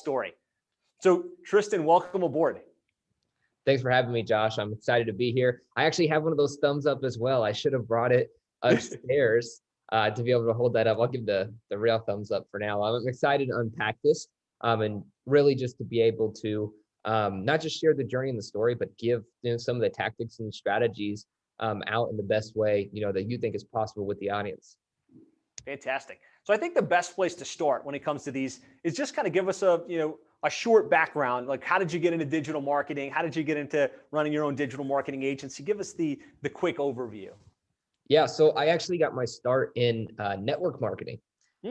story. So Tristan, welcome aboard. Thanks for having me, Josh. I'm excited to be here. I actually have one of those thumbs up as well. I should have brought it upstairs to be able to hold that up. I'll give the real thumbs up for now. I'm excited to unpack this and really just to be able to not just share the journey and the story, but give some of the tactics and strategies out in the best way that you think is possible with the audience. Fantastic. So I think the best place to start when it comes to these is just kind of give us a short background. Like, how did you get into digital marketing? How did you get into running your own digital marketing agency? Give us the quick overview. Yeah, so I actually got my start in network marketing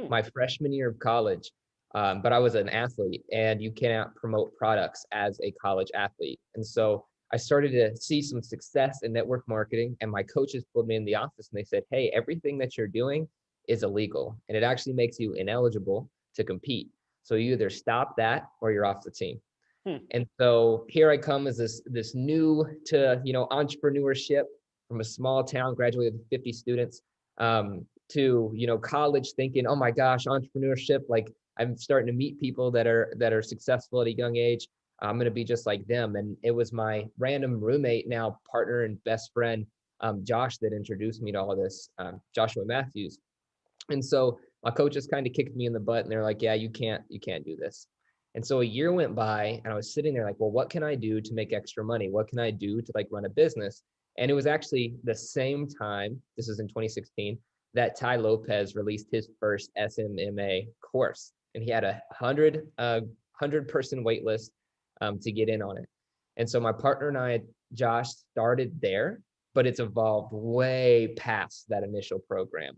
my freshman year of college, but I was an athlete, and you cannot promote products as a college athlete. And so I started to see some success in network marketing, and my coaches pulled me in the office and they said, hey, everything that you're doing is illegal, and it actually makes you ineligible to compete. So you either stop that or you're off the team. And so here I come as this new to entrepreneurship from a small town, graduated with 50 students, to college, thinking, oh my gosh, entrepreneurship, like I'm starting to meet people that are successful at a young age. I'm going to be just like them. And it was my random roommate, now partner and best friend, Josh, that introduced me to all of this, Joshua Matthews. And so my coaches kind of kicked me in the butt, and they're like, yeah, you can't do this. And so a year went by, and I was sitting there like, well, what can I do to make extra money? What can I do to run a business? And it was actually the same time, this was in 2016, that Tai Lopez released his first SMMA course. And he had a 100-person wait list to get in on it. And so my partner and I, Josh, started there, but it's evolved way past that initial program.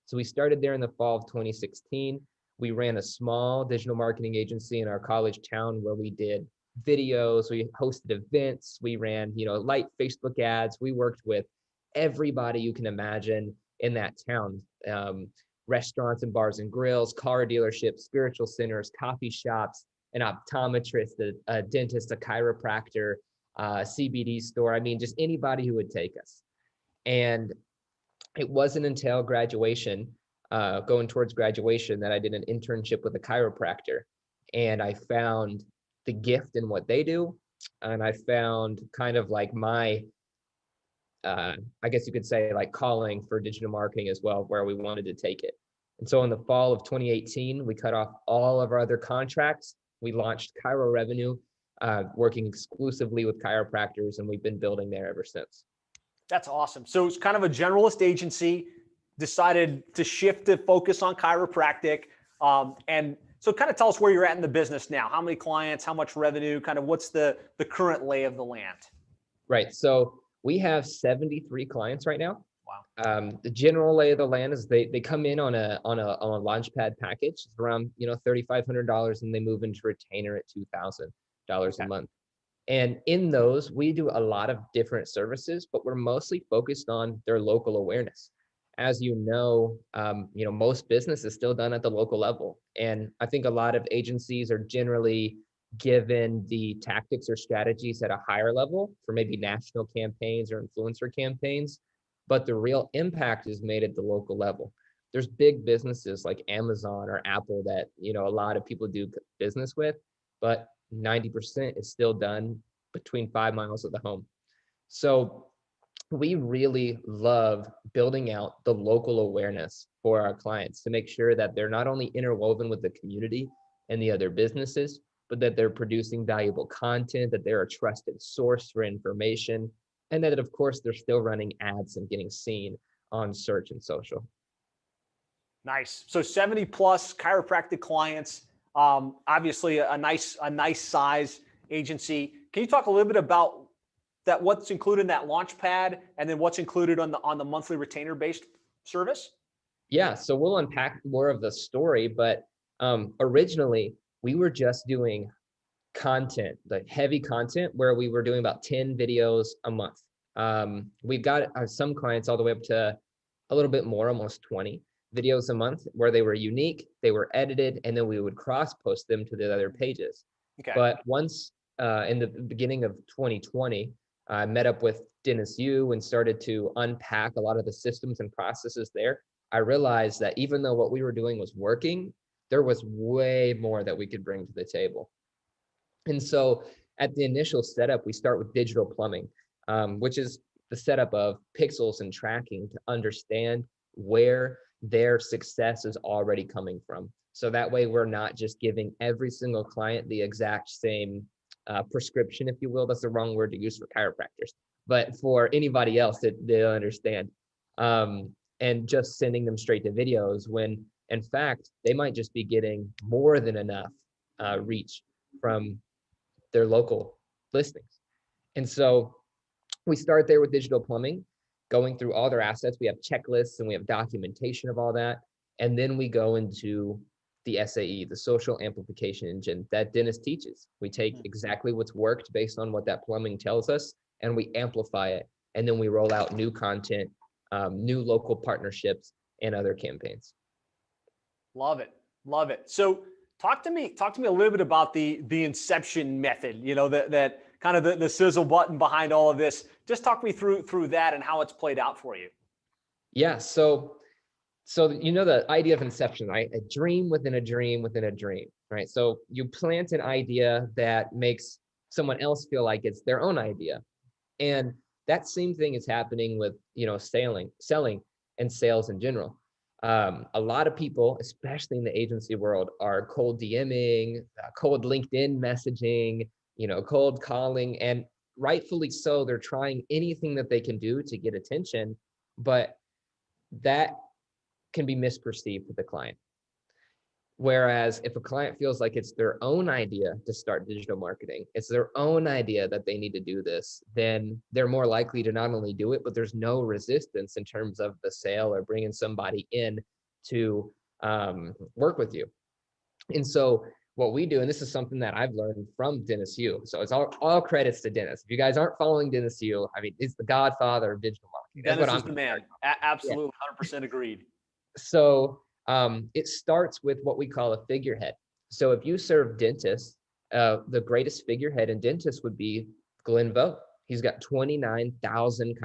So we started there in the fall of 2016. We ran a small digital marketing agency in our college town where we did videos, we hosted events, we ran, light Facebook ads. We worked with everybody you can imagine in that town. Restaurants and bars and grills, car dealerships, spiritual centers, coffee shops, an optometrist, a dentist, a chiropractor, CBD store. I mean, just anybody who would take us. And it wasn't until graduation, going towards graduation, that I did an internship with a chiropractor, and I found the gift in what they do. And I found kind of like my, I guess you could say, like calling for digital marketing as well, where we wanted to take it. And so in the fall of 2018, we cut off all of our other contracts. We launched Chirorevenue, working exclusively with chiropractors, and we've been building there ever since. That's awesome. So it's kind of a generalist agency, decided to shift to focus on chiropractic. And so kind of tell us where you're at in the business now. How many clients, how much revenue, kind of what's the current lay of the land? Right. So we have 73 clients right now. Wow. The general lay of the land is they come in on a launchpad package. It's around $3,500, and they move into retainer at $2,000 a month. And in those, we do a lot of different services, but we're mostly focused on their local awareness. As most business is still done at the local level. And I think a lot of agencies are generally given the tactics or strategies at a higher level for maybe national campaigns or influencer campaigns, but the real impact is made at the local level. There's big businesses like Amazon or Apple that, a lot of people do business with, but 90% is still done between 5 miles of the home. So we really love building out the local awareness for our clients to make sure that they're not only interwoven with the community and the other businesses, but that they're producing valuable content, that they're a trusted source for information, and that, of course, they're still running ads and getting seen on search and social. Nice. So 70 plus chiropractic clients, obviously a nice size agency. Can you talk a little bit about that, what's included in that launch pad, and then what's included on the monthly retainer based service? Yeah, so we'll unpack more of the story, but originally we were just doing content, like heavy content, where we were doing about 10 videos a month. We've got some clients all the way up to a little bit more, almost 20 videos a month, where they were unique, they were edited, and then we would cross post them to the other pages. Okay. But once in the beginning of 2020, I met up with Dennis Yu and started to unpack a lot of the systems and processes there. I realized that even though what we were doing was working, there was way more that we could bring to the table. And so at the initial setup, we start with digital plumbing, which is the setup of pixels and tracking to understand where their success is already coming from. So that way we're not just giving every single client the exact same prescription, if you will. That's the wrong word to use for chiropractors, but for anybody else that they'll understand. And just sending them straight to videos when in fact, they might just be getting more than enough reach from their local listings. And so we start there with digital plumbing, going through all their assets. We have checklists and we have documentation of all that. And then we go into the SAE, the social amplification engine that Dennis teaches. We take exactly what's worked based on what that plumbing tells us, and we amplify it. And then we roll out new content, new local partnerships, and other campaigns. Love it. Love it. So talk to me a little bit about the inception method, you know, that kind of the sizzle button behind all of this. Just talk me through that and how it's played out for you. Yeah. So you know the idea of inception, right? A dream within a dream within a dream, right? So you plant an idea that makes someone else feel like it's their own idea. And that same thing is happening with, you know, selling and sales in general. A lot of people, especially in the agency world, are cold DMing, cold LinkedIn messaging, you know, cold calling, and rightfully so. They're trying anything that they can do to get attention, but that can be misperceived to the client. Whereas if a client feels like it's their own idea to start digital marketing, it's their own idea that they need to do this, then they're more likely to not only do it, but there's no resistance in terms of the sale or bringing somebody in to work with you. And so what we do, and this is something that I've learned from Dennis Yu. So it's all credits to Dennis. If you guys aren't following Dennis Yu, I mean, it's the godfather of digital marketing. That's Dennis is the man. Absolutely. 100% agreed. So it starts with what we call a figurehead. So if you serve dentists, the greatest figurehead in dentists would be Glenn Vo. He's got 29,000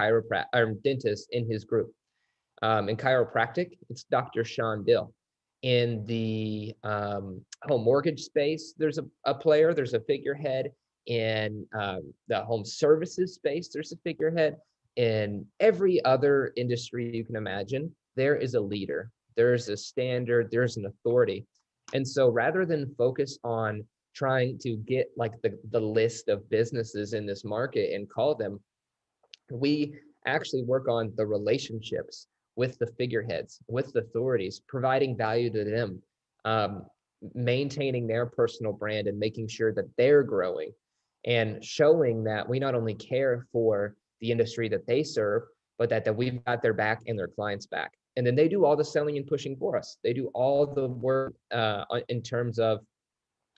dentists in his group. In chiropractic, it's Dr. Sean Dill. In the home mortgage space, there's a player, there's a figurehead. In the home services space, there's a figurehead. In every other industry you can imagine, there is a leader. There's a standard, there's an authority. And so rather than focus on trying to get like the list of businesses in this market and call them, we actually work on the relationships with the figureheads, with the authorities, providing value to them, maintaining their personal brand and making sure that they're growing and showing that we not only care for the industry that they serve, but that we've got their back and their clients' back. And then they do all the selling and pushing for us. They do all the work in terms of,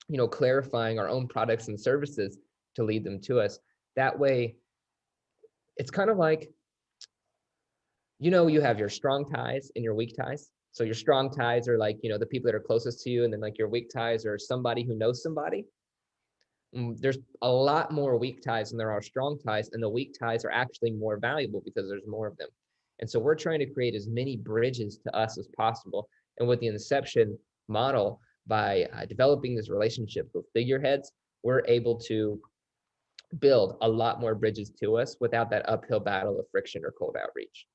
you know, clarifying our own products and services to lead them to us. That way, it's kind of like, you know, you have your strong ties and your weak ties. So your strong ties are like, you know, the people that are closest to you, and then like your weak ties are somebody who knows somebody. There's a lot more weak ties than there are strong ties, and the weak ties are actually more valuable because there's more of them. And so we're trying to create as many bridges to us as possible. And with the inception model, by developing these relationships with figureheads, we're able to build a lot more bridges to us without that uphill battle of friction or cold outreach.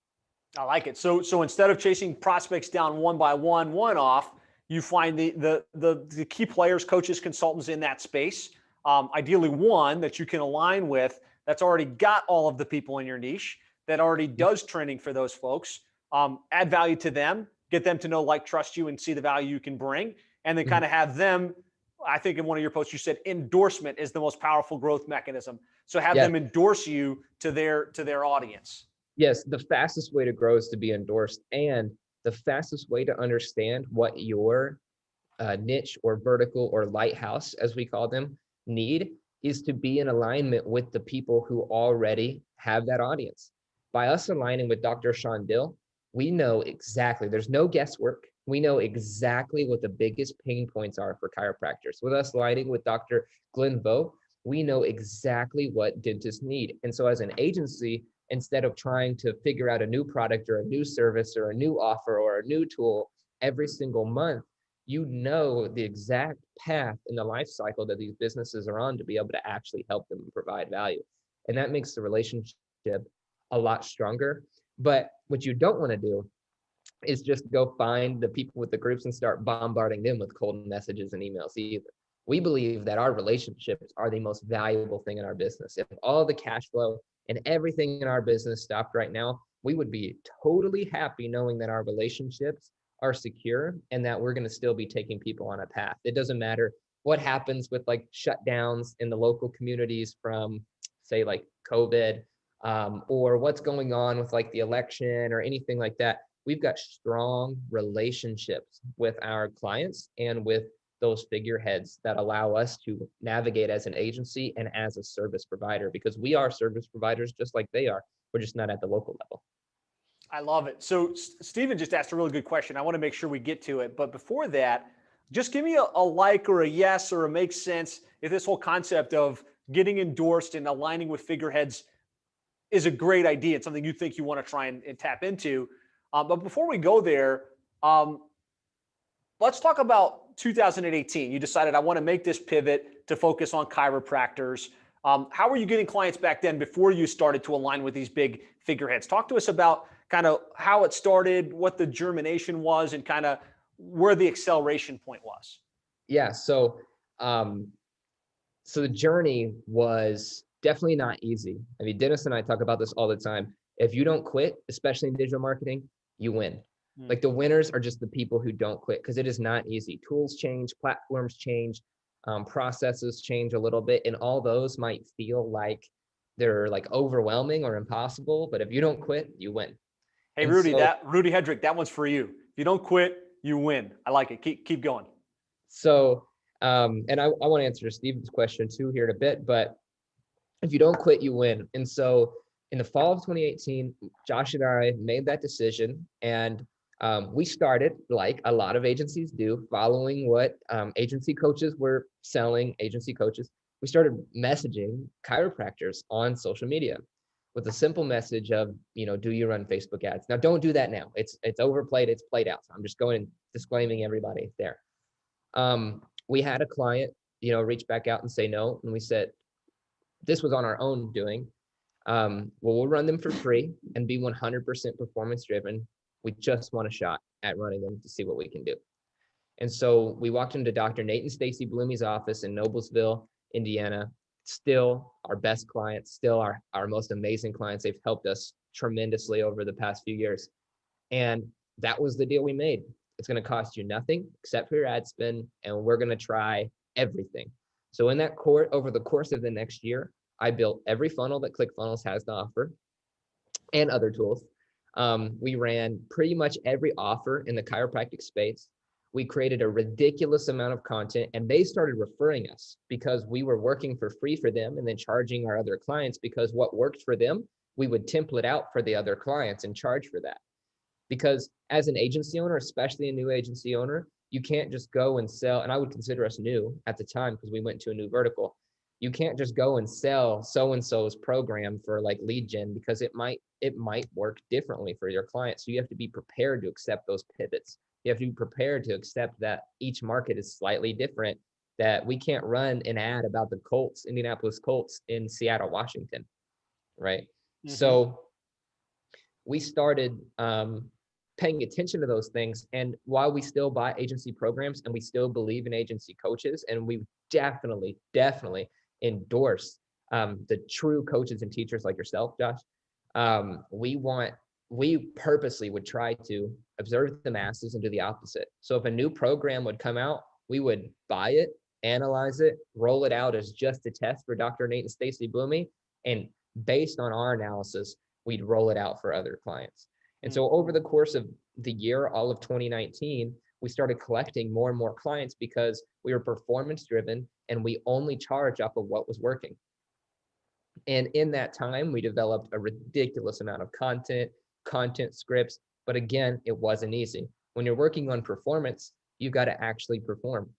I like it. So instead of chasing prospects down one by one off, you find the key players, coaches, consultants in that space. Ideally one that you can align with that's already got all of the people in your niche, that already does training for those folks, add value to them, get them to know, like, trust you, and see the value you can bring, and then kind of have them, I think in one of your posts, you said endorsement is the most powerful growth mechanism. So have them endorse you to their audience. Yes, the fastest way to grow is to be endorsed, and the fastest way to understand what your niche or vertical or lighthouse, as we call them, need is to be in alignment with the people who already have that audience. By us aligning with Dr. Sean Dill, we know exactly, there's no guesswork. We know exactly what the biggest pain points are for chiropractors. With us aligning with Dr. Glenn Vo, we know exactly what dentists need. And so as an agency, instead of trying to figure out a new product or a new service or a new offer or a new tool every single month, you know the exact path in the life cycle that these businesses are on to be able to actually help them provide value. And that makes the relationship a lot stronger. But what you don't want to do is just go find the people with the groups and start bombarding them with cold messages and emails either. We believe that our relationships are the most valuable thing in our business. If all the cash flow and everything in our business stopped right now, we would be totally happy knowing that our relationships are secure and that we're going to still be taking people on a path. It doesn't matter what happens with like shutdowns in the local communities from, say, like COVID, or what's going on with like the election or anything like that. We've got strong relationships with our clients and with those figureheads that allow us to navigate as an agency and as a service provider, because we are service providers just like they are. We're just not at the local level. I love it. So Stephen just asked a really good question. I want to make sure we get to it. But before that, just give me a like or a yes or a makes sense if this whole concept of getting endorsed and aligning with figureheads is a great idea. It's something you think you want to try and tap into. But before we go there, let's talk about 2018. You decided I want to make this pivot to focus on chiropractors. How were you getting clients back then before you started to align with these big figureheads? Talk to us about kind of how it started, what the germination was, and kind of where the acceleration point was. Yeah. So the journey was definitely not easy. I mean, Dennis and I talk about this all the time. If you don't quit, especially in digital marketing, you win. Like the winners are just the people who don't quit, because it is not easy. Tools change, platforms change, processes change a little bit, and all those might feel like they're like overwhelming or impossible. But if you don't quit, you win. Hey, And Rudy, so, Rudy Hedrick, that one's for you. If you don't quit, you win. I like it. Keep going. So, and I want to answer Steven's question too here in a bit, but if you don't quit, you win. And so in the fall of 2018, Josh and I made that decision, and we started, like a lot of agencies do, following what agency coaches were selling, agency coaches. We started messaging chiropractors on social media with a simple message of, do you run Facebook ads? Now, don't do that now. It's overplayed. It's played out. So I'm just going and disclaiming everybody there. We had a client, reach back out and say no. And we said, this was on our own doing. Well, we'll run them for free and be 100% performance driven. We just want a shot at running them to see what we can do. And so we walked into Dr. Nate and Stacy Bloomy's office in Noblesville, Indiana. Still our best clients, still our most amazing clients. They've helped us tremendously over the past few years. And that was the deal we made. It's going to cost you nothing except for your ad spend, and we're going to try everything. So in that over the course of the next year, I built every funnel that ClickFunnels has to offer and other tools. We ran pretty much every offer in the chiropractic space. We created a ridiculous amount of content, and they started referring us because we were working for free for them and then charging our other clients, because what worked for them, we would template out for the other clients and charge for that. Because as an agency owner, especially a new agency owner, you can't just go and sell, and I would consider us new at the time because we went to a new vertical. You can't just go and sell so-and-so's program for like lead gen, because it might work differently for your clients. So you have to be prepared to accept those pivots. You have to be prepared to accept that each market is slightly different, that we can't run an ad about the Colts, Indianapolis Colts in Seattle, Washington, right? Mm-hmm. So we started paying attention to those things. And while we still buy agency programs and we still believe in agency coaches, and we definitely endorse the true coaches and teachers like yourself, Josh, we purposely would try to observe the masses and do the opposite. So if a new program would come out, we would buy it, analyze it, roll it out as just a test for Dr. Nate and Stacy Bloomy. And based on our analysis, we'd roll it out for other clients. And so over the course of the year, all of 2019, we started collecting more and more clients because we were performance driven and we only charge off of what was working. And in that time, we developed a ridiculous amount of content scripts. But again, it wasn't easy. When you're working on performance, you've got to actually perform.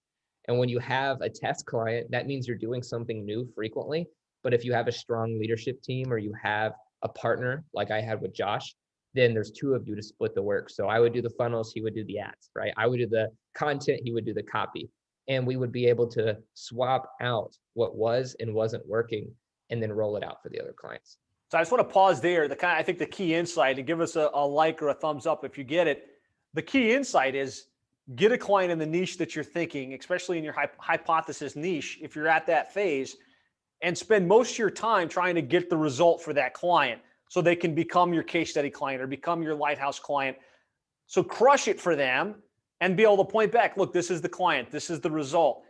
And when you have a test client, that means you're doing something new frequently. But if you have a strong leadership team, or you have a partner like I had with Josh, then there's two of you to split the work. So I would do the funnels, he would do the ads, right? I would do the content, he would do the copy. And we would be able to swap out what was and wasn't working and then roll it out for the other clients. So I just want to pause there. I think the key insight, and give us a like or a thumbs up if you get it. The key insight is get a client in the niche that you're thinking, especially in your hypothesis niche, if you're at that phase, and spend most of your time trying to get the result for that client so they can become your case study client or become your lighthouse client. So crush it for them and be able to point back, look, this is the client, this is the result.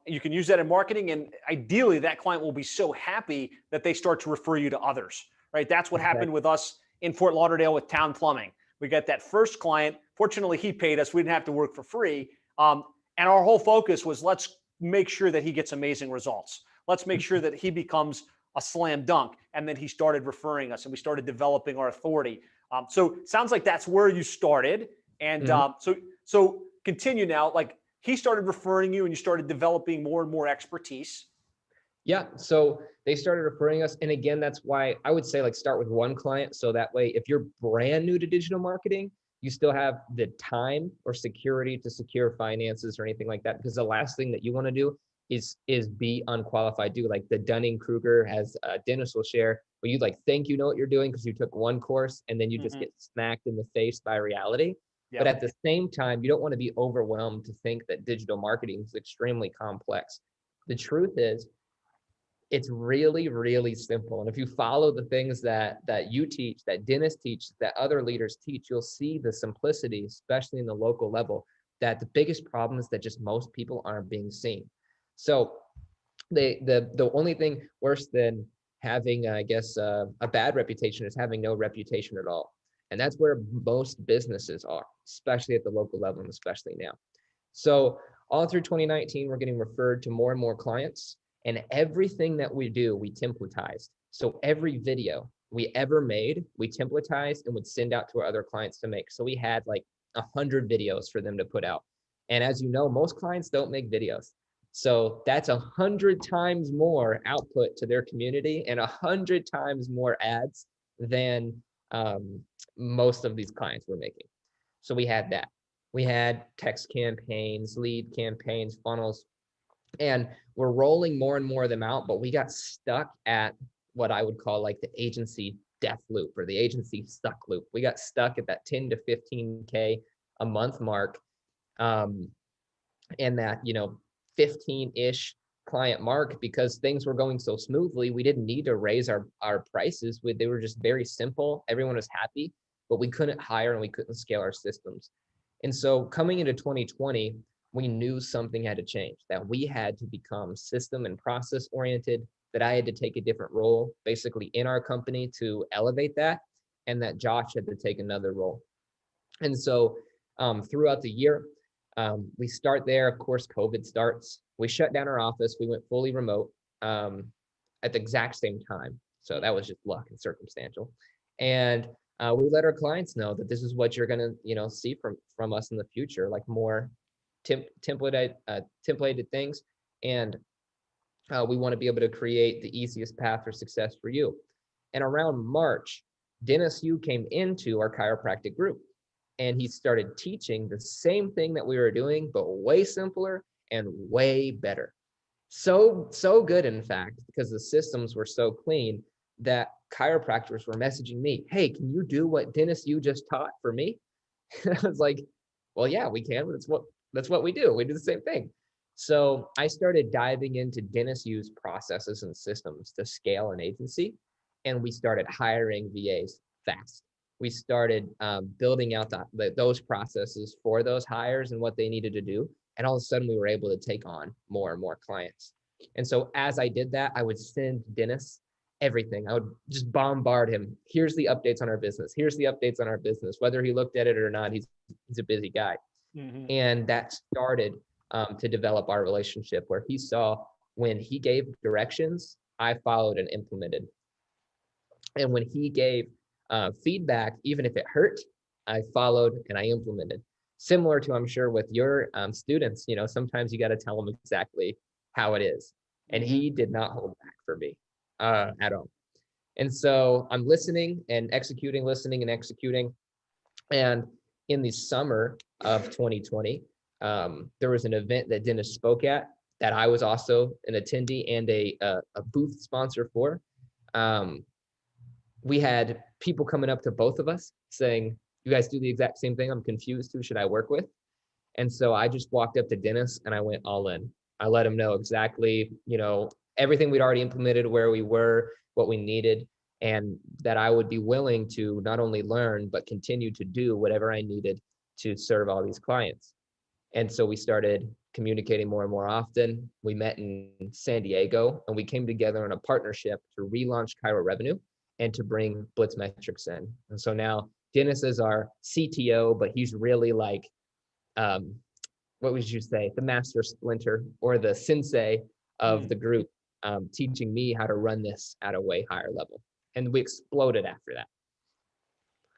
You can use that in marketing, and ideally that client will be so happy that they start to refer you to others, right? That's what happened with us in Fort Lauderdale with Town Plumbing. We got that first client. Fortunately, he paid us. We didn't have to work for free. And our whole focus was, let's make sure that he gets amazing results. Let's make sure that he becomes a slam dunk. And then he started referring us, and we started developing our authority. So sounds like that's where you started. And so continue now. Like, he started referring you and you started developing more and more expertise. Yeah. So they started referring us. And again, that's why I would say, like, start with one client. So that way, if you're brand new to digital marketing, you still have the time or security to secure finances or anything like that. Because the last thing that you want to do is be unqualified. Do like the Dunning-Kruger, as Dennis will share, where you like think you know what you're doing because you took one course and then you just get smacked in the face by reality. Yep. But at the same time, you don't want to be overwhelmed to think that digital marketing is extremely complex. The truth is, it's really, really simple. And if you follow the things that you teach, that Dennis teaches, that other leaders teach, you'll see the simplicity, especially in the local level, that the biggest problem is that just most people aren't being seen. So the only thing worse than having, I guess, a bad reputation is having no reputation at all. And that's where most businesses are, especially at the local level and especially now. So all through 2019, we're getting referred to more and more clients, and everything that we do, we templatized. So every video we ever made, we templatized and would send out to our other clients to make. So we had like 100 videos for them to put out. And as you know, most clients don't make videos. So that's 100 times more output to their community and 100 times more ads than most of these clients were making. So we had that. We had text campaigns, lead campaigns, funnels, and we're rolling more and more of them out, but we got stuck at what I would call like the agency death loop or the agency stuck loop. We got stuck at that 10 to 15K a month mark, and that, 15-ish client mark, because things were going so smoothly. We didn't need to raise our prices. They were just very simple. Everyone was happy, but we couldn't hire and we couldn't scale our systems. And so coming into 2020, we knew something had to change, that we had to become system and process oriented, that I had to take a different role basically in our company to elevate that, and that Josh had to take another role. And so throughout the year, we start there. Of course, COVID starts. We shut down our office. We went fully remote at the exact same time. So that was just luck and circumstantial. And we let our clients know that this is what you're going to, see from us in the future, like more templated things. And we want to be able to create the easiest path for success for you. And around March, Dennis Yu came into our chiropractic group, and he started teaching the same thing that we were doing, but way simpler and way better. So good, in fact, because the systems were so clean that chiropractors were messaging me, hey, can you do what Dennis Yu just taught for me? I was like, well, yeah, we can. That's what we do. We do the same thing. So I started diving into Dennis Yu's processes and systems to scale an agency, and we started hiring VAs fast. We started building out those processes for those hires and what they needed to do. And all of a sudden, we were able to take on more and more clients. And so as I did that, I would send Dennis everything. I would just bombard him. Here's the updates on our business. Here's the updates on our business. Whether he looked at it or not, he's a busy guy. Mm-hmm. And that started to develop our relationship, where he saw when he gave directions, I followed and implemented. And when he gave feedback, even if it hurt, I followed and I implemented. Similar to, I'm sure, with your students, sometimes you got to tell them exactly how it is. And he did not hold back for me at all. And so I'm listening and executing, listening and executing. And in the summer of 2020, there was an event that Dennis spoke at that I was also an attendee and a booth sponsor for. We had people coming up to both of us saying, "You guys do the exact same thing. I'm confused. Who should I work with?" And so I just walked up to Dennis and I went all in. I let him know exactly, everything we'd already implemented, where we were, what we needed, and that I would be willing to not only learn, but continue to do whatever I needed to serve all these clients. And so we started communicating more and more often. We met in San Diego and we came together in a partnership to relaunch Chirorevenue and to bring Blitz Metrics in. And so now Dennis is our CTO, but he's really like, what would you say, the master splinter or the sensei of the group, teaching me how to run this at a way higher level. And we exploded after that.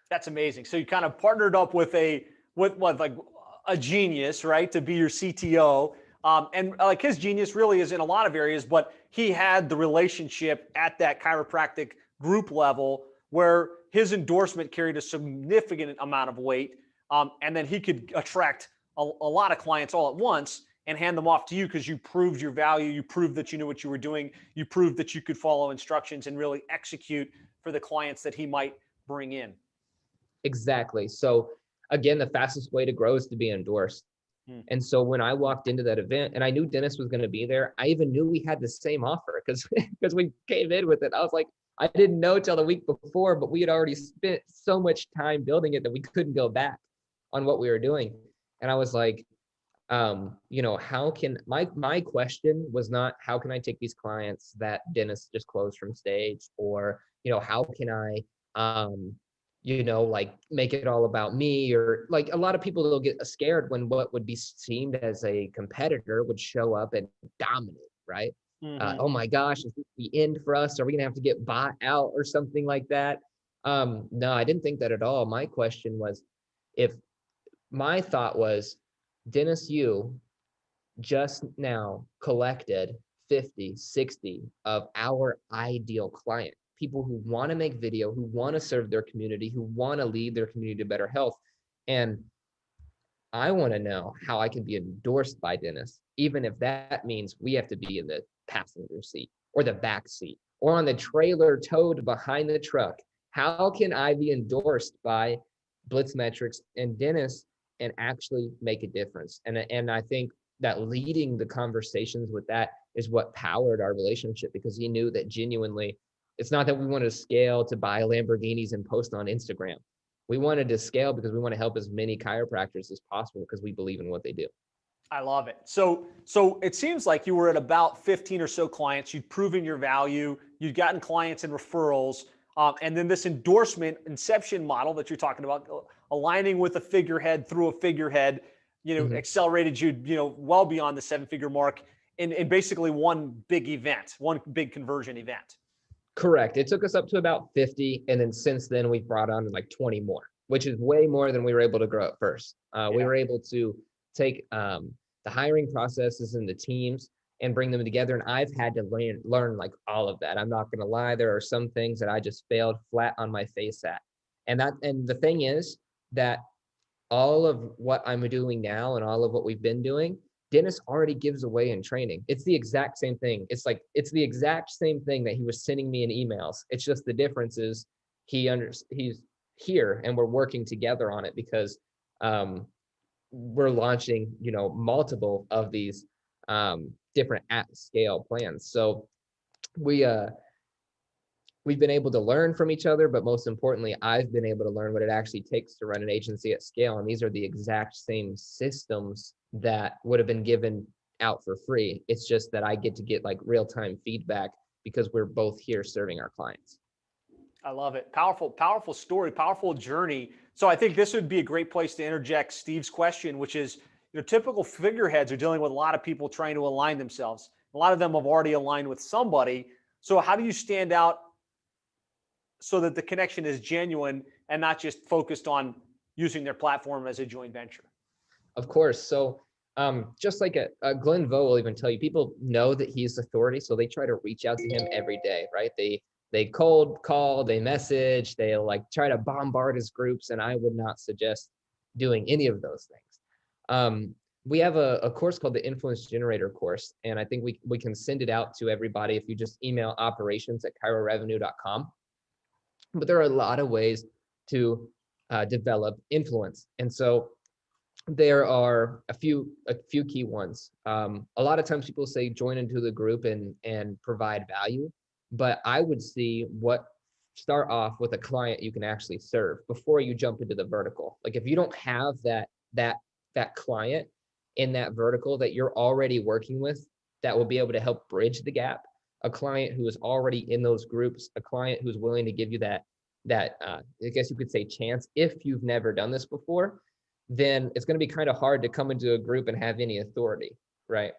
That's amazing. So you kind of partnered up with a genius, right, to be your CTO. And like his genius really is in a lot of areas, but he had the relationship at that chiropractic group level where his endorsement carried a significant amount of weight. And then he could attract a lot of clients all at once and hand them off to you because you proved your value. You proved that you knew what you were doing. You proved that you could follow instructions and really execute for the clients that he might bring in. Exactly. So again, the fastest way to grow is to be endorsed. And so when I walked into that event and I knew Dennis was going to be there, I even knew we had the same offer because we came in with it. I was like, I didn't know till the week before, but we had already spent so much time building it that we couldn't go back on what we were doing. And I was like, how can my question was not how can I take these clients that Dennis just closed from stage, or how can I make it all about me, or like a lot of people will get scared when what would be seen as a competitor would show up and dominate, right? Oh my gosh, is this the end for us? Are we gonna have to get bought out or something like that? No, I didn't think that at all. My question was, my thought was, Dennis, you just now collected 50, 60 of our ideal client, people who want to make video, who want to serve their community, who want to lead their community to better health. And I want to know how I can be endorsed by Dennis, even if that means we have to be in the passenger seat or the back seat or on the trailer towed behind the truck. How can I be endorsed by Blitz Metrics and Dennis and actually make a difference? And I think that leading the conversations with that is what powered our relationship, because he knew that genuinely, it's not that we wanted to scale to buy Lamborghinis and post on Instagram. We wanted to scale because we want to help as many chiropractors as possible because we believe in what they do. I love it. So it seems like you were at about 15 or so clients. You'd proven your value. You'd gotten clients and referrals. And then this endorsement inception model that you're talking about, aligning with a figurehead through a figurehead, accelerated you, well beyond the 7-figure mark in basically one big event, one big conversion event. Correct. It took us up to about 50. And then since then we've brought on like 20 more, which is way more than we were able to grow at first. We were able to take the hiring processes and the teams and bring them together. And I've had to learn like all of that. I'm not going to lie. There are some things that I just failed flat on my face at. And the thing is that all of what I'm doing now and all of what we've been doing, Dennis already gives away in training. It's the exact same thing. It's the exact same thing that he was sending me in emails. It's just the difference is he's here and we're working together on it because we're launching, multiple of these different at scale plans. So we've been able to learn from each other, but most importantly, I've been able to learn what it actually takes to run an agency at scale. And these are the exact same systems that would have been given out for free. It's just that I get to get like real-time feedback because we're both here serving our clients. I love it. Powerful, powerful story, powerful journey. So I think this would be a great place to interject Steve's question, which is, typical figureheads are dealing with a lot of people trying to align themselves. A lot of them have already aligned with somebody. So how do you stand out so that the connection is genuine and not just focused on using their platform as a joint venture? Of course. So just like Glenn Vo will even tell you, people know that he's authority, so they try to reach out to him every day, right? They They cold call, they message, they like try to bombard his groups, and I would not suggest doing any of those things. We have a course called the Influence Generator course, and I think we can send it out to everybody if you just email operations@chirorevenue.com. But there are a lot of ways to develop influence, and so there are a few key ones. A lot of times people say join into the group and provide value, but I would start off with a client you can actually serve before you jump into the vertical. Like if you don't have that client in that vertical that you're already working with that will be able to help bridge the gap, a client who is already in those groups, a client who's willing to give you that I guess you could say chance if you've never done this before, then it's going to be kind of hard to come into a group and have any authority, right?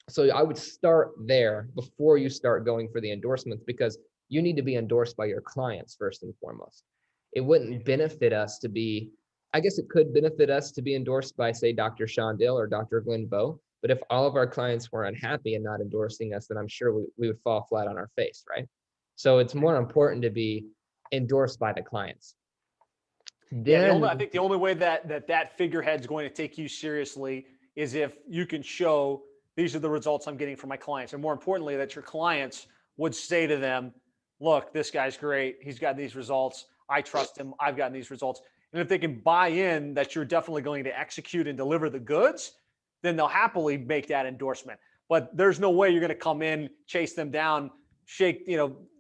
So I would start there before you start going for the endorsements, because you need to be endorsed by your clients first and foremost. It wouldn't benefit us to be, I guess it could benefit us to be endorsed by, say, Dr. Sean Dill or Dr. Glenn Bowe, but if all of our clients were unhappy and not endorsing us, then I'm sure we would fall flat on our face, right? So it's more important to be endorsed by the clients. Yeah, I think the only way that figurehead's going to take you seriously is if you can show these are the results I'm getting from my clients, and more importantly, that your clients would say to them, "Look, this guy's great. He's got these results. I trust him. I've gotten these results." And if they can buy in that you're definitely going to execute and deliver the goods, then they'll happily make that endorsement. But there's no way you're going to come in, chase them down,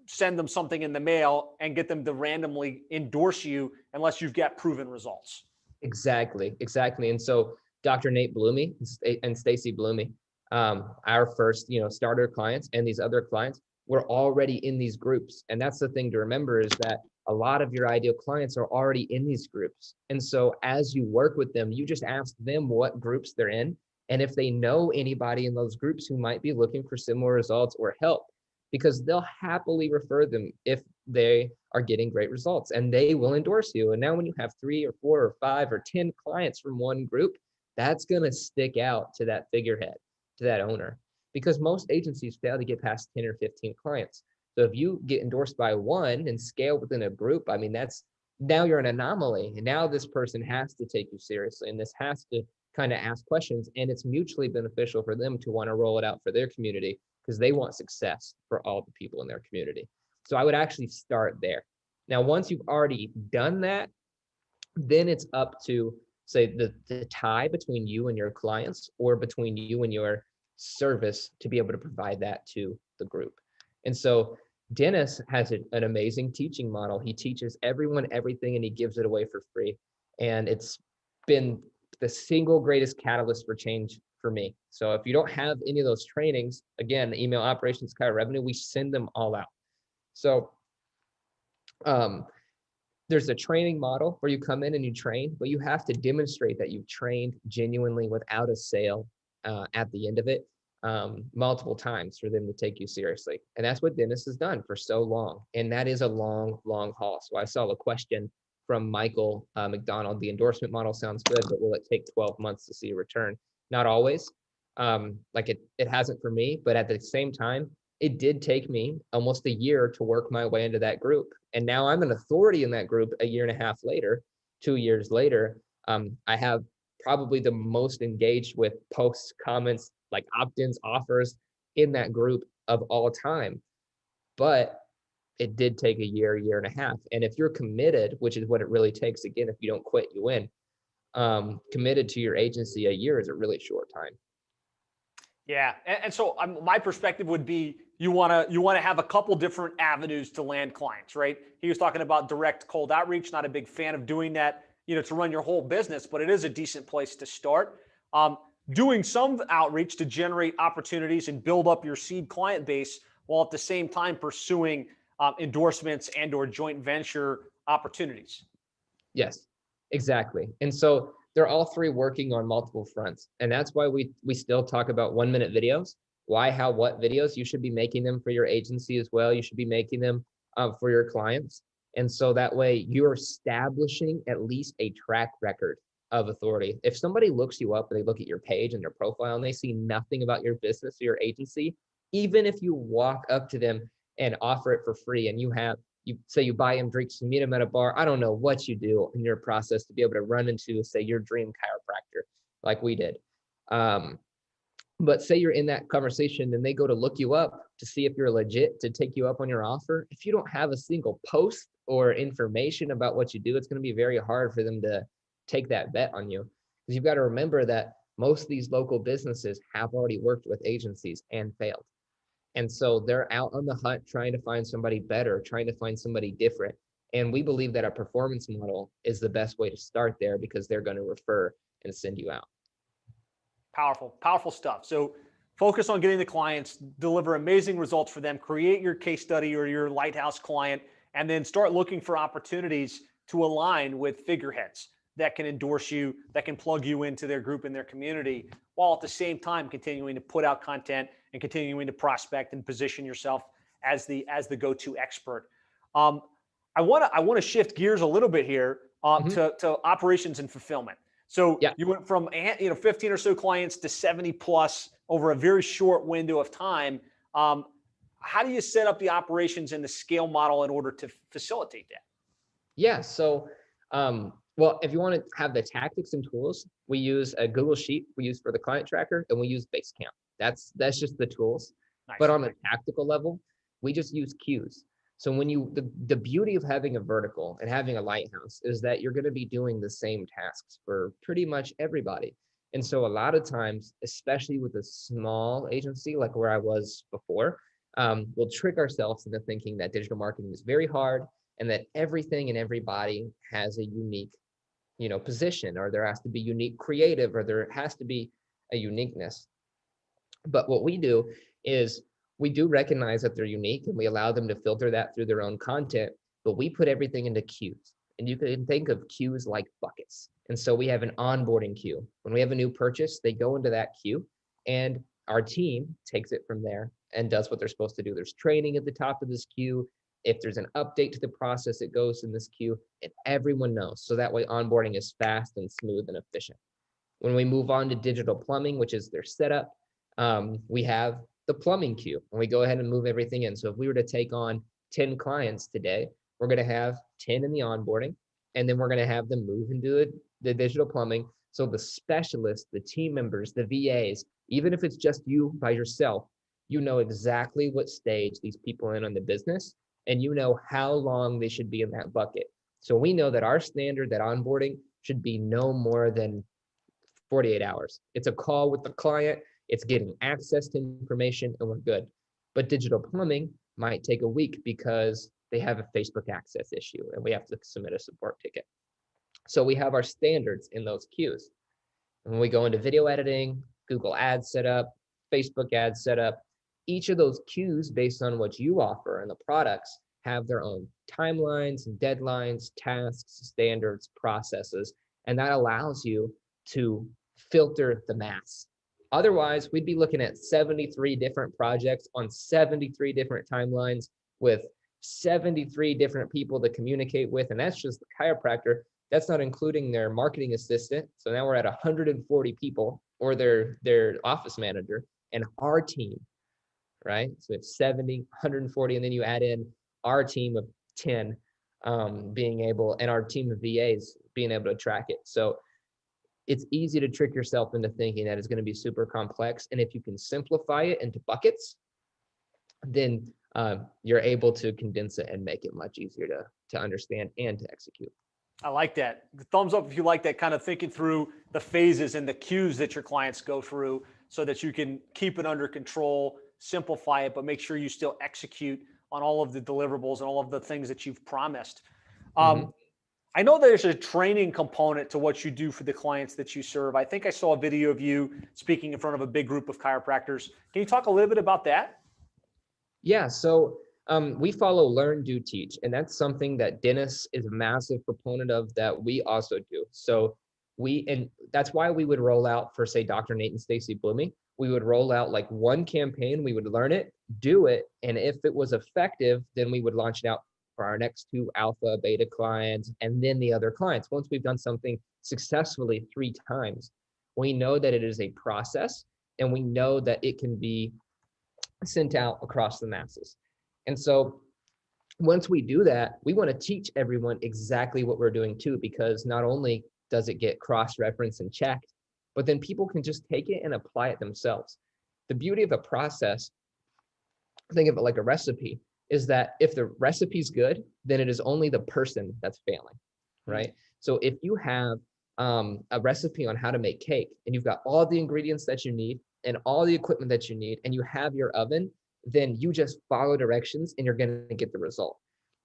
send them something in the mail and get them to randomly endorse you unless you've got proven results. Exactly. And so Dr. Nate Blumey and Stacy Blumey, our first, starter clients, and these other clients were already in these groups. And that's the thing to remember, is that a lot of your ideal clients are already in these groups. And so as you work with them, you just ask them what groups they're in, and if they know anybody in those groups who might be looking for similar results or help, because they'll happily refer them if they are getting great results, and they will endorse you. And now when you have 3 or 4 or 5 or 10 clients from one group, that's going to stick out to that figurehead, to that owner, because most agencies fail to get past 10 or 15 clients. So if you get endorsed by one and scale within a group, I mean, now you're an anomaly. And now this person has to take you seriously, and this has to kind of ask questions, and it's mutually beneficial for them to want to roll it out for their community, because they want success for all the people in their community. So I would actually start there. Now, once you've already done that, then it's up to, say, the tie between you and your clients, or between you and your service, to be able to provide that to the group. And so Dennis has an amazing teaching model. He teaches everyone everything, and he gives it away for free. And it's been the single greatest catalyst for change for me. So if you don't have any of those trainings, again, email operations Chirorevenue, we send them all out. So there's a training model where you come in and you train, but you have to demonstrate that you've trained genuinely without a sale at the end of it multiple times for them to take you seriously. And that's what Dennis has done for so long. And that is a long, long haul. So I saw a question from Michael McDonald. The endorsement model sounds good, but will it take 12 months to see a return? Not always. Like it hasn't for me, but at the same time, it did take me almost a year to work my way into that group. And now I'm an authority in that group a year and a half later, 2 years later. I have probably the most engaged with posts, comments, like opt-ins, offers in that group of all time. But it did take a year and a half. And if you're committed, which is what it really takes, again, if you don't quit, you win. Committed to your agency, a year is a really short time. Yeah, and so my perspective would be you want to have a couple different avenues to land clients, right? He was talking about direct cold outreach. Not a big fan of doing that, to run your whole business, but it is a decent place to start. Doing some outreach to generate opportunities and build up your seed client base, while at the same time pursuing endorsements and/or joint venture opportunities. Yes, exactly. And so they're all three working on multiple fronts. And that's why we still talk about 1-minute videos. Why, how, what videos? You should be making them for your agency as well. You should be making them for your clients. And so that way you're establishing at least a track record of authority. If somebody looks you up and they look at your page and your profile and they see nothing about your business or your agency, even if you walk up to them and offer it for free. And you say you buy him drinks, you meet him at a bar. I don't know what you do in your process to be able to run into, say, your dream chiropractor like we did. But say you're in that conversation and they go to look you up to see if you're legit to take you up on your offer. If you don't have a single post or information about what you do, it's going to be very hard for them to take that bet on you. Because you've got to remember that most of these local businesses have already worked with agencies and failed. And so they're out on the hunt trying to find somebody better, trying to find somebody different. And we believe that a performance model is the best way to start there because they're going to refer and send you out. Powerful, powerful stuff. So focus on getting the clients, deliver amazing results for them, create your case study or your lighthouse client, and then start looking for opportunities to align with figureheads that can endorse you, that can plug you into their group and their community, while at the same time continuing to put out content and continuing to prospect and position yourself as the go-to expert. I want to shift gears a little bit here to operations and fulfillment. So you went from 15 or so clients to 70 plus over a very short window of time. How do you set up the operations and the scale model in order to facilitate that? Yeah. So, well, if you want to have the tactics and tools, we use a Google Sheet we use for the client tracker, and we use Basecamp. That's just the tools. Nice. But on a tactical level, we just use cues. So when the beauty of having a vertical and having a lighthouse is that you're going to be doing the same tasks for pretty much everybody. And so a lot of times, especially with a small agency like where I was before, we'll trick ourselves into thinking that digital marketing is very hard and that everything and everybody has a unique, position, or there has to be unique creative, or there has to be a uniqueness. But what we do is we do recognize that they're unique and we allow them to filter that through their own content, but we put everything into queues. And you can think of queues like buckets. And so we have an onboarding queue. When we have a new purchase, they go into that queue and our team takes it from there and does what they're supposed to do. There's training at the top of this queue. If there's an update to the process, it goes in this queue and everyone knows. So that way onboarding is fast and smooth and efficient. When we move on to digital plumbing, which is their setup, we have the plumbing queue and we go ahead and move everything in. So if we were to take on 10 clients today, we're going to have 10 in the onboarding, and then we're going to have them move into the digital plumbing. So the specialists, the team members, the VAs, even if it's just you by yourself, you know exactly what stage these people are in on the business, and you know how long they should be in that bucket. So we know that our standard, that onboarding should be no more than 48 hours. It's a call with the client. It's getting access to information and we're good. But digital plumbing might take a week because they have a Facebook access issue and we have to submit a support ticket. So we have our standards in those queues. And when we go into video editing, Google Ads setup, Facebook ads setup, each of those queues based on what you offer and the products have their own timelines, deadlines, tasks, standards, processes, and that allows you to filter the mass. Otherwise, we'd be looking at 73 different projects on 73 different timelines with 73 different people to communicate with. And that's just the chiropractor. That's not including their marketing assistant. So now we're at 140 people or their office manager and our team, right? So we have 70, 140, and then you add in our team of 10 being able, and our team of VAs being able to track it. So it's easy to trick yourself into thinking that it's going to be super complex. And if you can simplify it into buckets, then you're able to condense it and make it much easier to understand and to execute. I like that. Thumbs up if you like that, kind of thinking through the phases and the cues that your clients go through so that you can keep it under control, simplify it, but make sure you still execute on all of the deliverables and all of the things that you've promised. I know there's a training component to what you do for the clients that you serve. I think I saw a video of you speaking in front of a big group of chiropractors. Can you talk a little bit about that? Yeah, so we follow Learn, Do, Teach, and that's something that Dennis is a massive proponent of that we also do. So and that's why we would roll out for, say, Dr. Nate and Stacy Blooming. We would roll out like one campaign, we would learn it, do it, and if it was effective, then we would launch it out for our next 2 alpha, beta clients, and then the other clients. Once we've done something successfully 3 times, we know that it is a process and we know that it can be sent out across the masses. And so once we do that, we want to teach everyone exactly what we're doing too, because not only does it get cross-referenced and checked, but then people can just take it and apply it themselves. The beauty of a process, think of it like a recipe, is that if the recipe's good, then it is only the person that's failing, right? So if you have a recipe on how to make cake and you've got all the ingredients that you need and all the equipment that you need and you have your oven, then you just follow directions and you're going to get the result.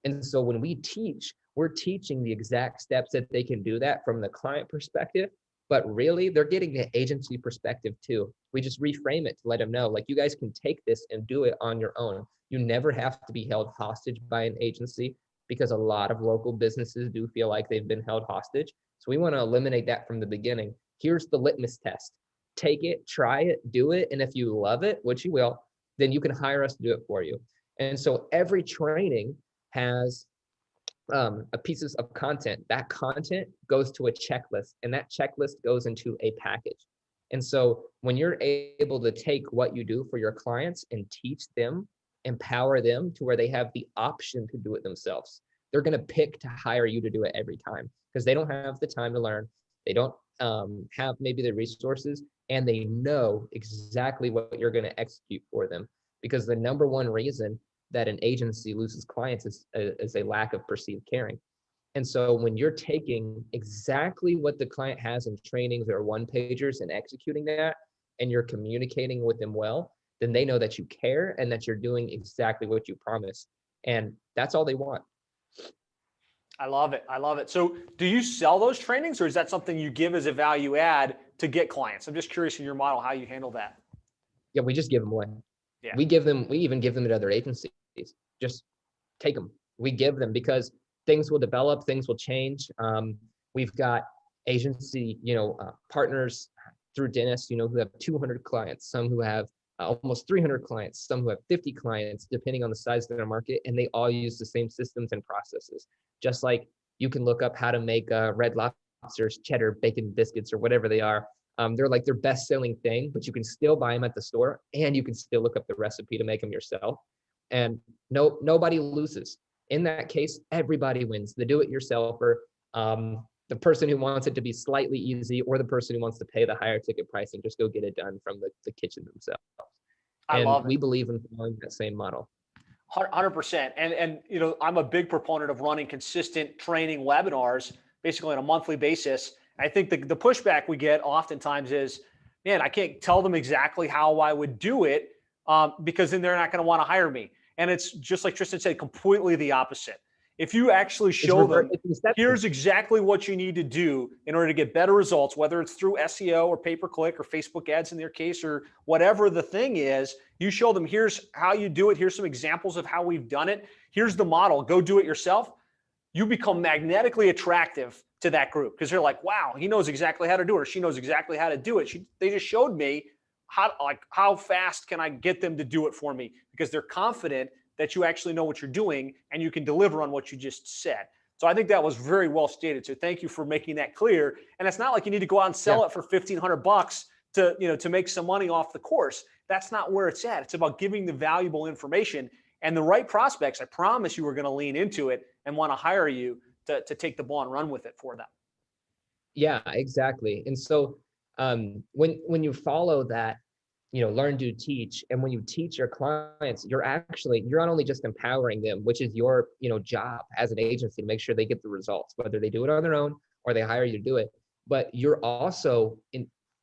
And so when we teach, we're teaching the exact steps that they can do that from the client perspective, but really they're getting the agency perspective too. We just reframe it to let them know, like, you guys can take this and do it on your own. You never have to be held hostage by an agency, because a lot of local businesses do feel like they've been held hostage. So we want to eliminate that from the beginning. Here's the litmus test. Take it, try it, do it. And if you love it, which you will, then you can hire us to do it for you. And so every training has a pieces of content. That content goes to a checklist, and that checklist goes into a package. And so when you're able to take what you do for your clients and teach them, empower them to where they have the option to do it themselves, they're going to pick to hire you to do it every time, because they don't have the time to learn. They don't have maybe the resources, and they know exactly what you're going to execute for them. Because the number one reason that an agency loses clients is a lack of perceived caring. And so when you're taking exactly what the client has in trainings or one pagers and executing that, and you're communicating with them well, then they know that you care and that you're doing exactly what you promised. And that's all they want. I love it. I love it. So do you sell those trainings, or is that something you give as a value add to get clients? I'm just curious in your model how you handle that. Yeah, we just give them away. Yeah. We even give them to other agencies. Just take them. We give them, because things will develop, things will change. We've got agency, partners through dentists, who have 200 clients, some who have almost 300 clients, some who have 50 clients, depending on the size of their market, and they all use the same systems and processes. Just like you can look up how to make Red Lobster's cheddar bacon biscuits or whatever they are. They're like their best-selling thing, but you can still buy them at the store, and you can still look up the recipe to make them yourself. And nobody loses. In that case, everybody wins. The do-it-yourselfer, the person who wants it to be slightly easy, or the person who wants to pay the higher ticket price and just go get it done from the kitchen themselves. I love it. We believe in following that same model. 100%. And I'm a big proponent of running consistent training webinars, basically on a monthly basis. I think the pushback we get oftentimes is, man, I can't tell them exactly how I would do it, because then they're not going to want to hire me. And it's just like Tristan said, completely the opposite. If you actually show them, here's exactly what you need to do in order to get better results, whether it's through SEO or pay-per-click or Facebook ads in their case, or whatever the thing is, you show them, here's how you do it. Here's some examples of how we've done it. Here's the model. Go do it yourself. You become magnetically attractive to that group, because they're like, wow, he knows exactly how to do it, or she knows exactly how to do it. They just showed me how fast can I get them to do it for me, because they're confident that you actually know what you're doing and you can deliver on what you just said. So I think that was very well stated. So thank you for making that clear. And it's not like you need to go out and sell it for $1,500 to make some money off the course. That's not where it's at. It's about giving the valuable information, and the right prospects, I promise you, are going to lean into it and want to hire you to take the ball and run with it for them. Yeah, exactly. And so when you follow that, learn, do, teach, and when you teach your clients, you're not only just empowering them, which is your job as an agency to make sure they get the results, whether they do it on their own or they hire you to do it, but you're also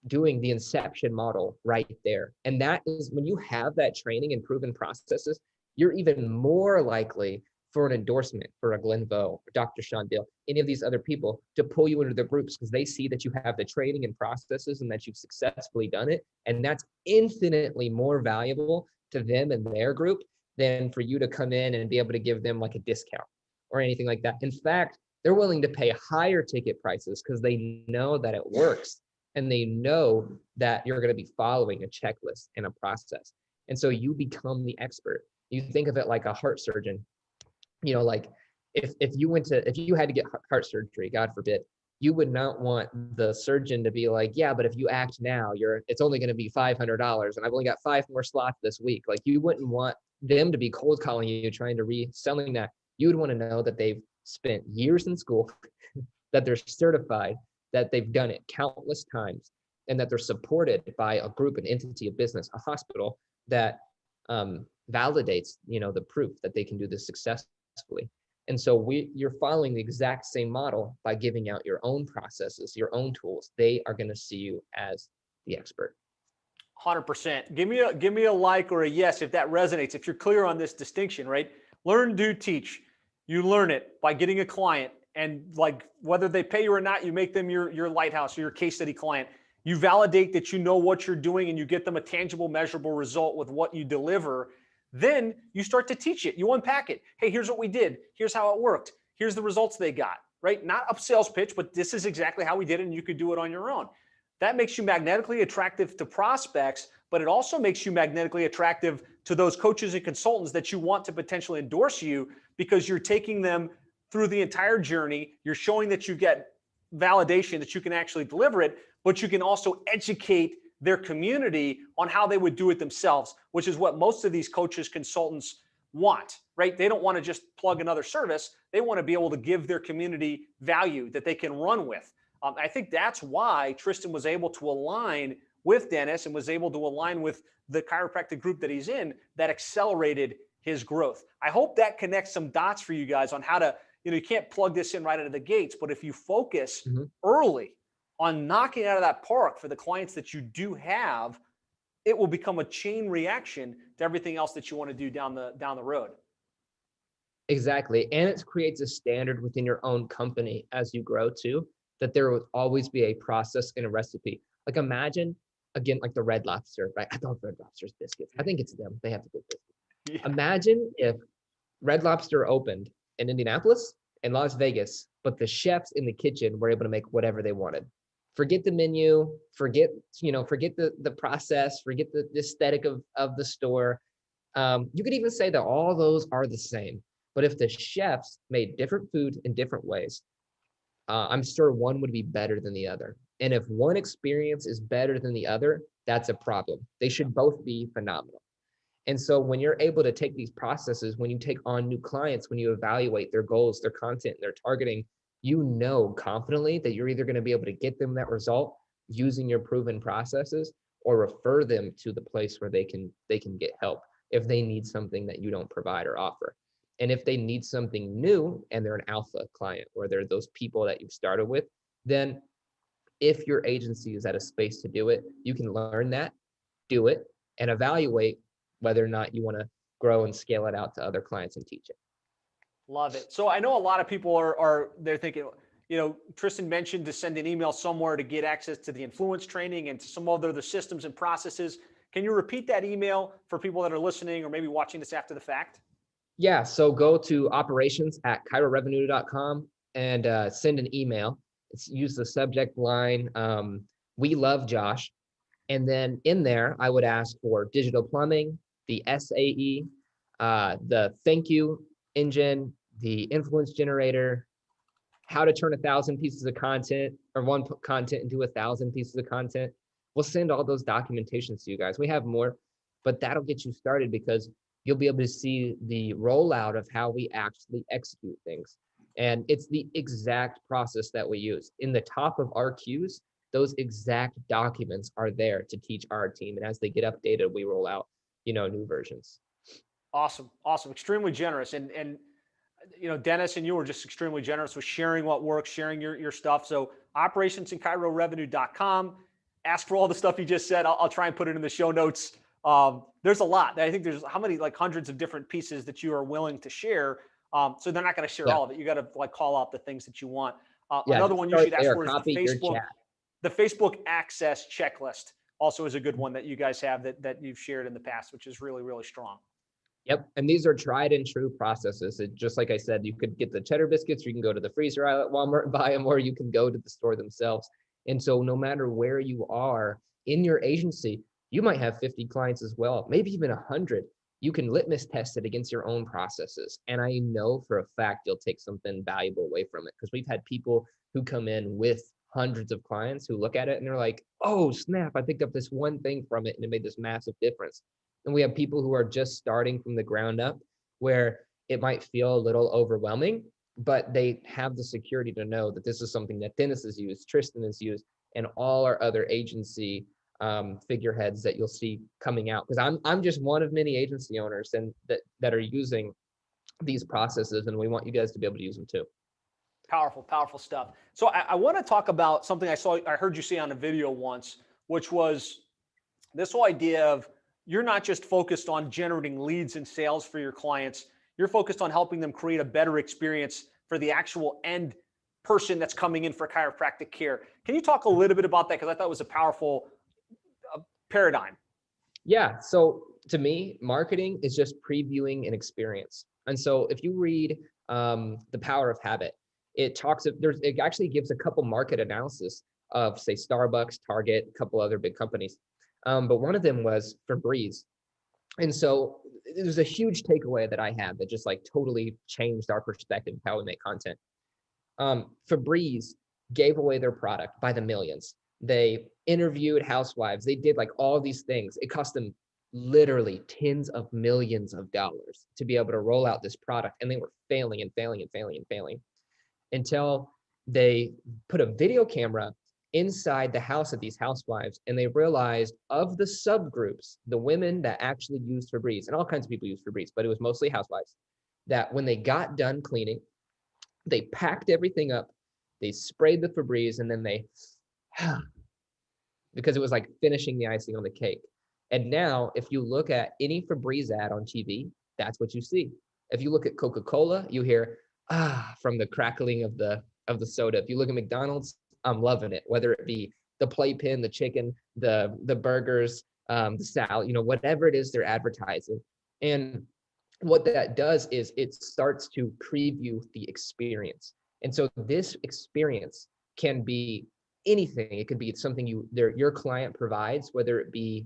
doing the inception model right there. And that is, when you have that training and proven processes, you're even more likely for an endorsement for a Glenn Vo, or Dr. Sean Dale, any of these other people, to pull you into their groups, because they see that you have the training and processes and that you've successfully done it. And that's infinitely more valuable to them and their group than for you to come in and be able to give them like a discount or anything like that. In fact, they're willing to pay higher ticket prices because they know that it works, and they know that you're going to be following a checklist and a process. And so you become the expert. You think of it like a heart surgeon. Like if you had to get heart surgery, God forbid, you would not want the surgeon to be like, yeah, but if you act now, it's only going to be $500 and I've only got 5 more slots this week. Like, you wouldn't want them to be cold calling you, trying to reselling that, you would want to know that they've spent years in school, that they're certified, that they've done it countless times, and that they're supported by a group, an entity, a business, a hospital that validates, the proof that they can do this successfully. And so you're following the exact same model by giving out your own processes, your own tools. They are going to see you as the expert. 100%. Give me a like or a yes if that resonates. If you're clear on this distinction, right? Learn, do, teach. You learn it by getting a client, and like whether they pay you or not, you make them your lighthouse or your case study client. You validate that you know what you're doing, and you get them a tangible, measurable result with what you deliver. Then you start to teach it. You unpack it. Hey, here's what we did. Here's how it worked. Here's the results they got, right? Not a sales pitch, but this is exactly how we did it, and you could do it on your own. That makes you magnetically attractive to prospects, but it also makes you magnetically attractive to those coaches and consultants that you want to potentially endorse you, because you're taking them through the entire journey. You're showing that you get validation that you can actually deliver it, but you can also educate their community on how they would do it themselves, which is what most of these coaches, consultants want, right? They don't want to just plug another service. They want to be able to give their community value that they can run with. I think that's why Tristan was able to align with Dennis and was able to align with the chiropractic group that he's in, that accelerated his growth. I hope that connects some dots for you guys on how to, you can't plug this in right out of the gates, but if you focus early on knocking out of that park for the clients that you do have, it will become a chain reaction to everything else that you want to do down the road. Exactly. And it creates a standard within your own company as you grow too, that there will always be a process and a recipe. Like imagine, again, like the Red Lobster, right? I love Red Lobster's biscuits. I think it's them. They have the good biscuits. Yeah. Imagine if Red Lobster opened in Indianapolis and Las Vegas, but the chefs in the kitchen were able to make whatever they wanted. Forget the menu, forget the process, forget the aesthetic of the store. You could even say that all those are the same. But if the chefs made different food in different ways, I'm sure one would be better than the other. And if one experience is better than the other, that's a problem. They should both be phenomenal. And so when you're able to take these processes, when you take on new clients, when you evaluate their goals, their content, their targeting, you know confidently that you're either going to be able to get them that result using your proven processes, or refer them to the place where they can get help if they need something that you don't provide or offer. And if they need something new and they're an alpha client, or they're those people that you've started with, then if your agency is at a space to do it, you can learn that, do it, and evaluate whether or not you want to grow and scale it out to other clients and teach it. Love it. So I know a lot of people are they're thinking, Tristan mentioned to send an email somewhere to get access to the influence training and to some other systems and processes. Can you repeat that email for people that are listening or maybe watching this after the fact? Yeah, so go to operations@chirorevenue.com and send an email. Use the subject line, "We love Josh." And then in there, I would ask for digital plumbing, the SAE, the thank you engine, the influence generator, how to turn 1,000 pieces of content or one content into 1,000 pieces of content. We'll send all those documentations to you guys. We have more, but that'll get you started, because you'll be able to see the rollout of how we actually execute things. And it's the exact process that we use. In the top of our queues, those exact documents are there to teach our team. And as they get updated, we roll out, new versions. Awesome. Extremely generous. And Dennis and you were just extremely generous with sharing what works, sharing your stuff. So operations@chirorevenue.com. Ask for all the stuff you just said. I'll try and put it in the show notes. There's a lot. I think there's how many, like hundreds of different pieces that you are willing to share. So they're not going to share all of it. You got to call out the things that you want. Another one you should ask for is the Facebook access checklist. Also is a good one that you guys have that you've shared in the past, which is really, really strong. Yep. And these are tried and true processes. Just like I said, you could get the cheddar biscuits, you can go to the freezer aisle at Walmart and buy them, or you can go to the store themselves. And so no matter where you are in your agency, you might have 50 clients as well, maybe even 100. You can litmus test it against your own processes. And I know for a fact you'll take something valuable away from it, because we've had people who come in with hundreds of clients who look at it and they're like, "Oh, snap, I picked up this one thing from it and it made this massive difference." And we have people who are just starting from the ground up, where it might feel a little overwhelming, but they have the security to know that this is something that Dennis has used, Tristan has used, and all our other agency figureheads that you'll see coming out. Because I'm just one of many agency owners and that are using these processes, and we want you guys to be able to use them too. Powerful, powerful stuff. So I want to talk about something I heard you say on a video once, which was this whole idea of you're not just focused on generating leads and sales for your clients. You're focused on helping them create a better experience for the actual end person that's coming in for chiropractic care. Can you talk a little bit about that? Because I thought it was a powerful paradigm. Yeah. So to me, marketing is just previewing an experience. And so if you read The Power of Habit, it actually gives a couple market analysis of, say, Starbucks, Target, a couple other big companies. But one of them was Febreze. And so it was a huge takeaway that I had that just like totally changed our perspective of how we make content. Febreze gave away their product by the millions. They interviewed housewives. They did like all these things. It cost them literally tens of millions of dollars to be able to roll out this product. And they were failing and failing and failing and failing until they put a video camera inside the house of these housewives. And they realized of the subgroups, the women that actually used Febreze, and all kinds of people use Febreze, but it was mostly housewives, that when they got done cleaning, they packed everything up, they sprayed the Febreze, and then they, because it was like finishing the icing on the cake. And now, if you look at any Febreze ad on TV, that's what you see. If you look at Coca-Cola, you hear, from the crackling of the soda. If you look at McDonald's, I'm loving it, whether it be the playpen, the chicken, the burgers, the salad, whatever it is they're advertising. And what that does is it starts to preview the experience. And so this experience can be anything. It could be something your client provides, whether it be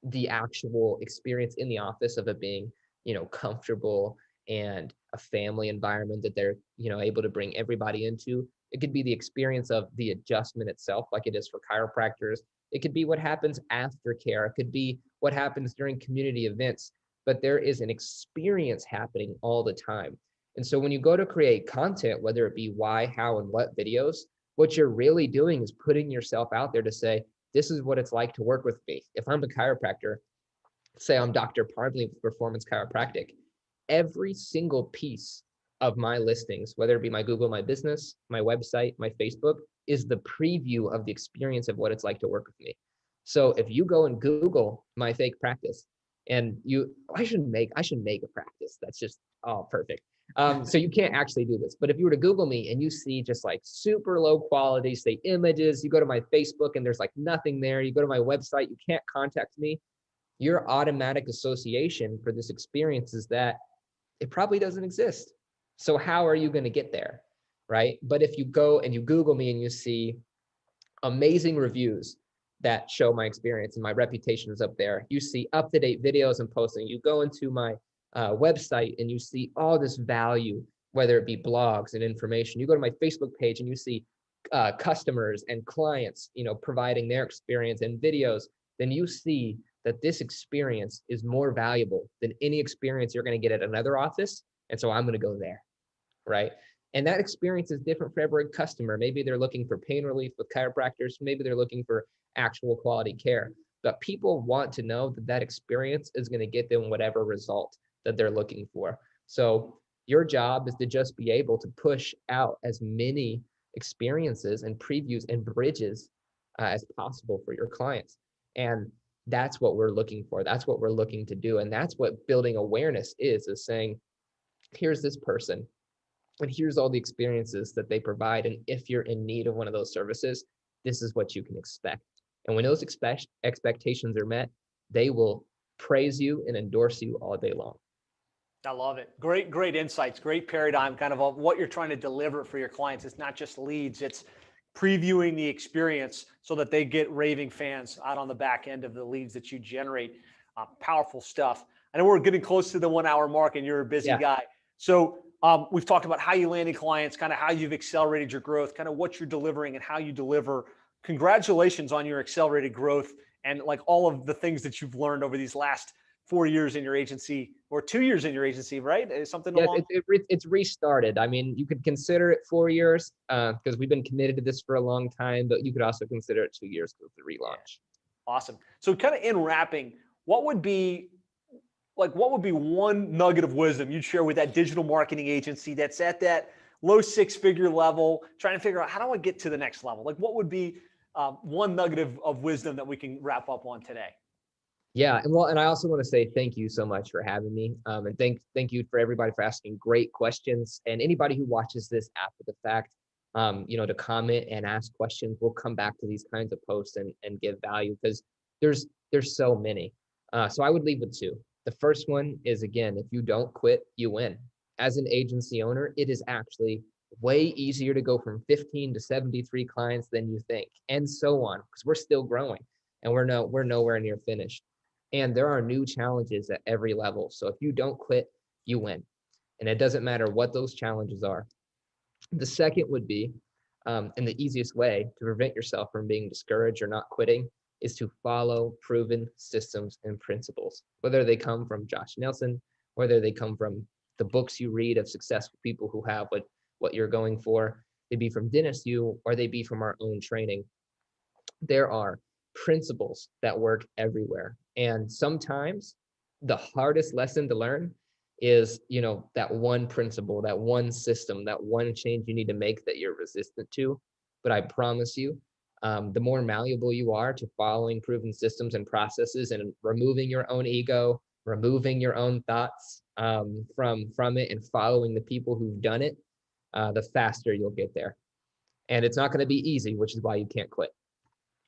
the actual experience in the office of it being, comfortable and a family environment that they're, able to bring everybody into. It could be the experience of the adjustment itself, like it is for chiropractors. It could be what happens after care. It could be what happens during community events, but there is an experience happening all the time. And so when you go to create content, whether it be why, how, and what videos, what you're really doing is putting yourself out there to say, this is what it's like to work with me. If I'm a chiropractor, say I'm Dr. Parmley with Performance Chiropractic, every single piece of my listings, whether it be my Google My Business, my website, my Facebook, is the preview of the experience of what it's like to work with me. So if you go and Google my fake practice, and I should make a practice that's just perfect. So you can't actually do this, but if you were to Google me and you see just like super low quality, say images, you go to my Facebook and there's like nothing there. You go to my website, you can't contact me. Your automatic association for this experience is that it probably doesn't exist. So how are you going to get there, right? But if you go and you Google me and you see amazing reviews that show my experience and my reputation is up there, you see up-to-date videos and posting, you go into my website and you see all this value, whether it be blogs and information, you go to my Facebook page and you see customers and clients, providing their experience and videos, then you see that this experience is more valuable than any experience you're going to get at another office. And so I'm going to go there, right? And that experience is different for every customer. Maybe they're looking for pain relief with chiropractors. Maybe they're looking for actual quality care. But people want to know that that experience is going to get them whatever result that they're looking for. So your job is to just be able to push out as many experiences and previews and bridges as possible for your clients. And that's what we're looking for. That's what we're looking to do. And that's what building awareness is saying, here's this person and here's all the experiences that they provide. And if you're in need of one of those services, this is what you can expect. And when those expectations are met, they will praise you and endorse you all day long. I love it. Great, great insights, great paradigm kind of what you're trying to deliver for your clients. It's not just leads, it's previewing the experience so that they get raving fans out on the back end of the leads that you generate. Powerful stuff. I know we're getting close to the 1 hour mark and you're a busy guy. So we've talked about how you landed clients, kind of how you've accelerated your growth, kind of what you're delivering and how you deliver. Congratulations on your accelerated growth and like all of the things that you've learned over these last 4 years in your agency or 2 years in your agency, right? Something Yeah, along. it's restarted. I mean, you could consider it 4 years because we've been committed to this for a long time, but you could also consider it 2 years with the relaunch. Awesome. So kind of in wrapping, what would be one nugget of wisdom you'd share with that digital marketing agency that's at that low six-figure level, trying to figure out how do I get to the next level? Like what would be one nugget of wisdom that we can wrap up on today? Yeah, and I also want to say thank you so much for having me, and thank you for everybody for asking great questions, and anybody who watches this after the fact, to comment and ask questions. We'll come back to these kinds of posts and give value because there's so many. So I would leave with two. The first one is, again, if you don't quit, you win. As an agency owner, it is actually way easier to go from 15 to 73 clients than you think, and so on, because we're still growing and we're nowhere near finished. And there are new challenges at every level. So if you don't quit, you win. And it doesn't matter what those challenges are. The second would be, and the easiest way to prevent yourself from being discouraged or not quitting is to follow proven systems and principles, whether they come from Josh Nelson, whether they come from the books you read of successful people who have what you're going for, they be from Dennis Yu, or they be from our own training. There are principles that work everywhere. And sometimes the hardest lesson to learn is, that one principle, that one system, that one change you need to make that you're resistant to. But I promise you, the more malleable you are to following proven systems and processes and removing your own ego, removing your own thoughts from it and following the people who've done it, the faster you'll get there. And it's not going to be easy, which is why you can't quit.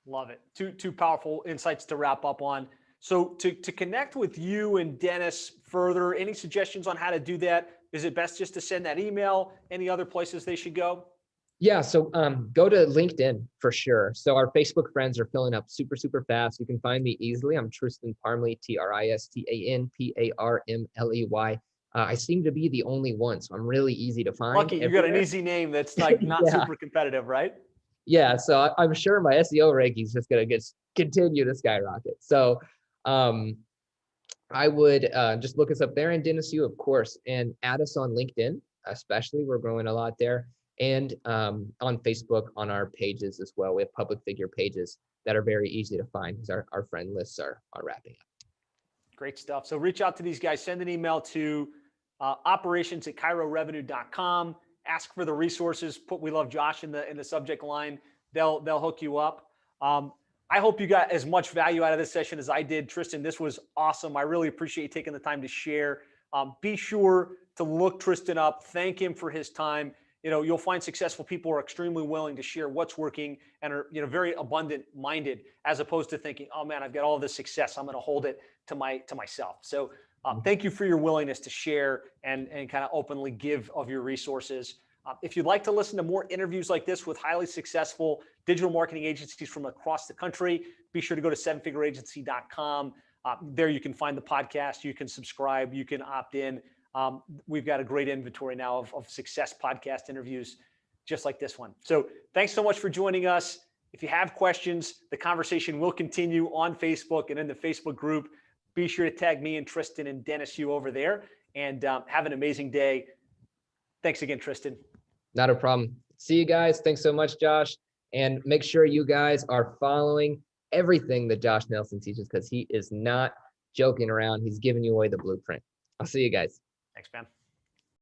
Love it. Two powerful insights to wrap up on. So to connect with you and Dennis further, any suggestions on how to do that? Is it best just to send that email? Any other places they should go? Yeah, so go to LinkedIn for sure. So our Facebook friends are filling up super, super fast. You can find me easily. I'm Tristan Parmley, TristanParmley. I seem to be the only one, so I'm really easy to find. Lucky, you got an easy name that's like not Yeah. super competitive, right? Yeah, so I'm sure my SEO ranking is just going to continue to skyrocket. So I would just look us up there, and Dennis Yu, of course, and add us on LinkedIn, especially. We're growing a lot there. And on Facebook, on our pages as well. We have public figure pages that are very easy to find because our friend lists are wrapping up. Great stuff. So reach out to these guys, send an email to operations@chirorevenue.com. Ask for the resources. Put "We Love Josh" in the subject line. They'll hook you up. I hope you got as much value out of this session as I did. Tristan, this was awesome. I really appreciate you taking the time to share. Be sure to look Tristan up. Thank him for his time. You'll find successful people are extremely willing to share what's working and are, very abundant minded, as opposed to thinking, oh man, I've got all this success, I'm going to hold it to myself. So thank you for your willingness to share and kind of openly give of your resources. If you'd like to listen to more interviews like this with highly successful digital marketing agencies from across the country, be sure to go to sevenfigureagency.com. There you can find the podcast, you can subscribe, you can opt in. We've got a great inventory now of success podcast interviews just like this one. So thanks so much for joining us. If you have questions, the conversation will continue on Facebook and in the Facebook group. Be sure to tag me and Tristan and Dennis Yu over there, and have an amazing day. Thanks again, Tristan. Not a problem. See you guys. Thanks so much, Josh. And make sure you guys are following everything that Josh Nelson teaches, because he is not joking around. He's giving you away the blueprint. I'll see you guys. Thanks, man.